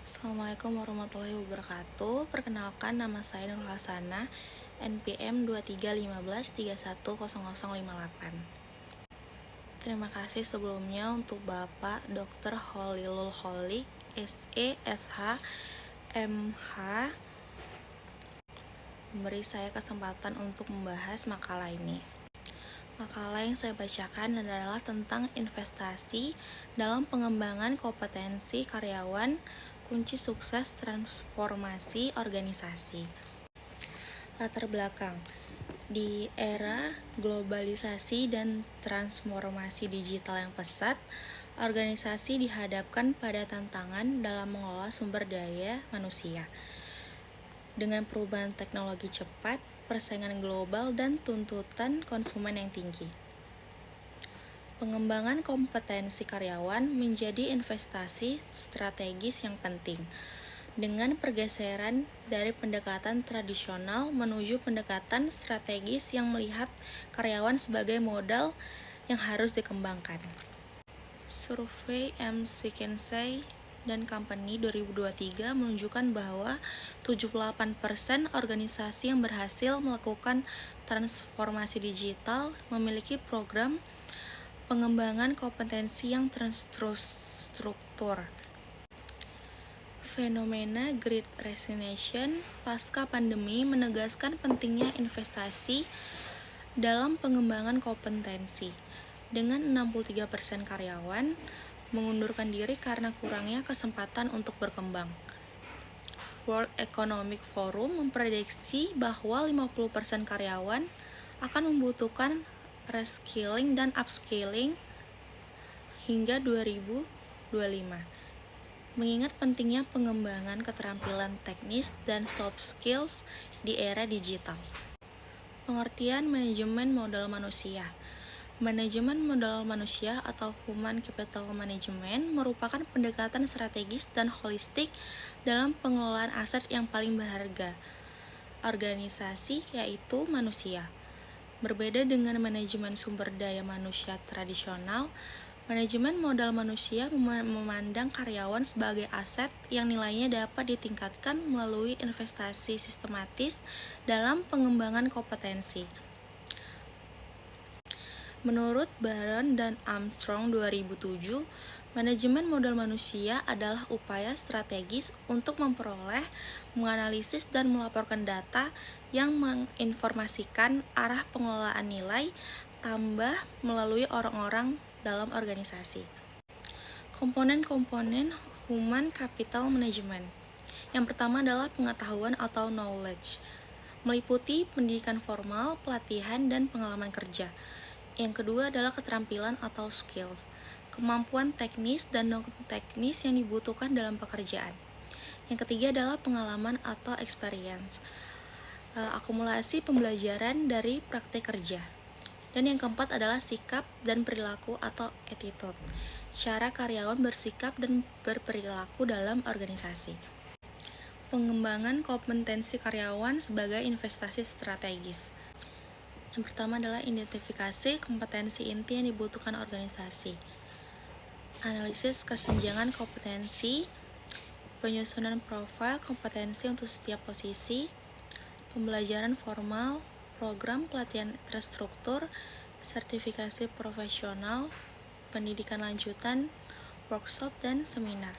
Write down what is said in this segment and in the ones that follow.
Assalamualaikum warahmatullahi wabarakatuh. Perkenalkan, nama saya Nurul Hasana, NPM 2315310058. Terima kasih sebelumnya untuk Bapak Dr. Holilul Kholik, SE, SH, MH, memberi saya kesempatan untuk membahas makalah ini. Makalah yang saya bacakan adalah tentang investasi dalam pengembangan kompetensi karyawan, kunci sukses transformasi organisasi. Latar belakang: di era globalisasi dan transformasi digital yang pesat, organisasi dihadapkan pada tantangan dalam mengelola sumber daya manusia. Dengan perubahan teknologi cepat, persaingan global, dan tuntutan konsumen yang tinggi, pengembangan kompetensi karyawan menjadi investasi strategis yang penting. Dengan pergeseran dari pendekatan tradisional menuju pendekatan strategis yang melihat karyawan sebagai modal yang harus dikembangkan. Survei McKinsey dan Company 2023 menunjukkan bahwa 78% organisasi yang berhasil melakukan transformasi digital memiliki program pengembangan kompetensi yang terstruktur. Fenomena Great Resignation pasca pandemi menegaskan pentingnya investasi dalam pengembangan kompetensi, dengan 63% karyawan mengundurkan diri karena kurangnya kesempatan untuk berkembang. World Economic Forum memprediksi bahwa 50% karyawan akan membutuhkan reskilling dan upskilling hingga 2025. Mengingat pentingnya pengembangan keterampilan teknis dan soft skills di era digital. Pengertian manajemen modal manusia. Manajemen modal manusia atau Human Capital Management merupakan pendekatan strategis dan holistik dalam pengelolaan aset yang paling berharga organisasi, yaitu manusia. Berbeda dengan manajemen sumber daya manusia tradisional, manajemen modal manusia memandang karyawan sebagai aset yang nilainya dapat ditingkatkan melalui investasi sistematis dalam pengembangan kompetensi. Menurut Baron dan Armstrong 2007, manajemen modal manusia adalah upaya strategis untuk memperoleh, menganalisis, dan melaporkan data yang menginformasikan arah pengelolaan nilai tambah melalui orang-orang dalam organisasi. Komponen-komponen Human Capital Management. Yang pertama adalah pengetahuan atau knowledge, meliputi pendidikan formal, pelatihan, dan pengalaman kerja. Yang kedua adalah keterampilan atau skills, kemampuan teknis dan non-teknis yang dibutuhkan dalam pekerjaan. Yang ketiga adalah pengalaman atau experience, akumulasi pembelajaran dari praktik kerja. Dan yang keempat adalah sikap dan perilaku atau attitude, cara karyawan bersikap dan berperilaku dalam organisasi. Pengembangan kompetensi karyawan sebagai investasi strategis. Yang pertama adalah identifikasi kompetensi inti yang dibutuhkan organisasi, analisis kesenjangan kompetensi, penyusunan profil kompetensi untuk setiap posisi, pembelajaran formal, program pelatihan terstruktur, sertifikasi profesional, pendidikan lanjutan, workshop, dan seminar.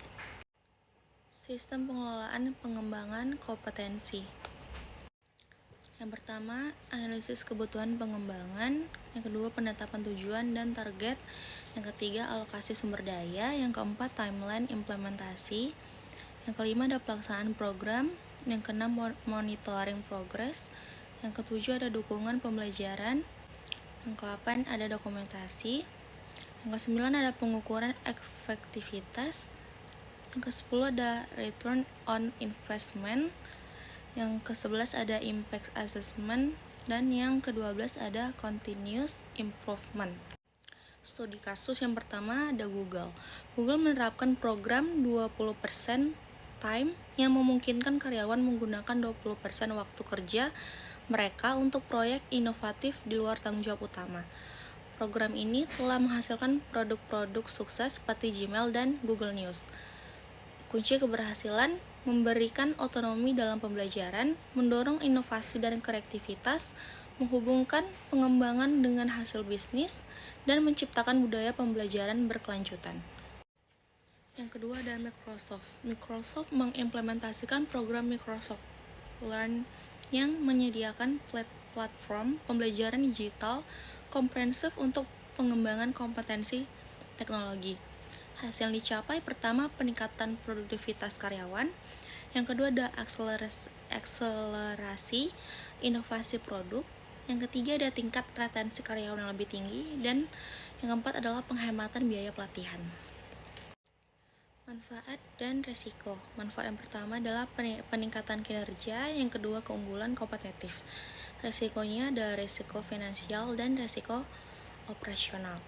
Sistem pengelolaan pengembangan kompetensi. Yang pertama, analisis kebutuhan pengembangan. Yang kedua, penetapan tujuan dan target. Yang ketiga, alokasi sumber daya. Yang keempat, timeline implementasi. Yang kelima, ada pelaksanaan program. Yang keenam, monitoring progress. Yang ketujuh, ada dukungan pembelajaran. Yang kedelapan, ada dokumentasi. Yang kesembilan, ada pengukuran efektivitas. Yang kesepuluh, ada return on investment. Yang ke-11 ada impact assessment, dan yang ke-12 ada continuous improvement. Studi kasus yang pertama ada Google. Google menerapkan program 20% time yang memungkinkan karyawan menggunakan 20% waktu kerja mereka untuk proyek inovatif di luar tanggung jawab utama. Program ini telah menghasilkan produk-produk sukses seperti Gmail dan Google News. Kunci keberhasilan memberikan otonomi dalam pembelajaran, mendorong inovasi dan kreativitas, menghubungkan pengembangan dengan hasil bisnis, dan menciptakan budaya pembelajaran berkelanjutan. Yang kedua ada Microsoft. Microsoft mengimplementasikan program Microsoft Learn yang menyediakan platform pembelajaran digital komprehensif untuk pengembangan kompetensi teknologi. Hasil yang dicapai pertama peningkatan produktivitas karyawan, yang kedua ada akselerasi inovasi produk, yang ketiga ada tingkat retensi karyawan yang lebih tinggi, dan yang keempat adalah penghematan biaya pelatihan. Manfaat dan resiko. Manfaat yang pertama adalah peningkatan kinerja, yang kedua keunggulan kompetitif. Resikonya ada resiko finansial dan resiko operasional.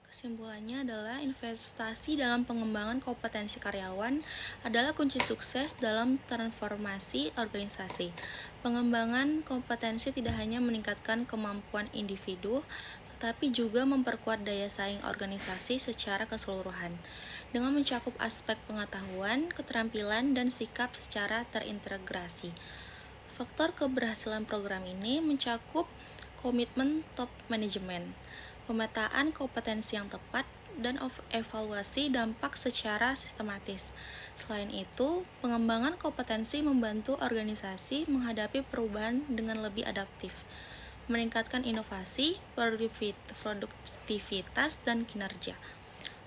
Kesimpulannya adalah investasi dalam pengembangan kompetensi karyawan adalah kunci sukses dalam transformasi organisasi. Pengembangan kompetensi tidak hanya meningkatkan kemampuan individu, tetapi juga memperkuat daya saing organisasi secara keseluruhan dengan mencakup aspek pengetahuan, keterampilan, dan sikap secara terintegrasi. Faktor keberhasilan program ini mencakup komitmen top manajemen, pemetaan kompetensi yang tepat, dan evaluasi dampak secara sistematis. Selain itu, pengembangan kompetensi membantu organisasi menghadapi perubahan dengan lebih adaptif, meningkatkan inovasi, produktivitas, dan kinerja.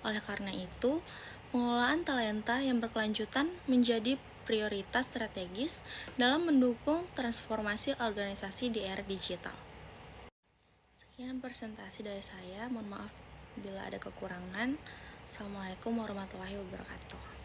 Oleh karena itu, pengelolaan talenta yang berkelanjutan menjadi prioritas strategis dalam mendukung transformasi organisasi di era digital. Sekian presentasi dari saya, mohon maaf bila ada kekurangan. Assalamualaikum warahmatullahi wabarakatuh.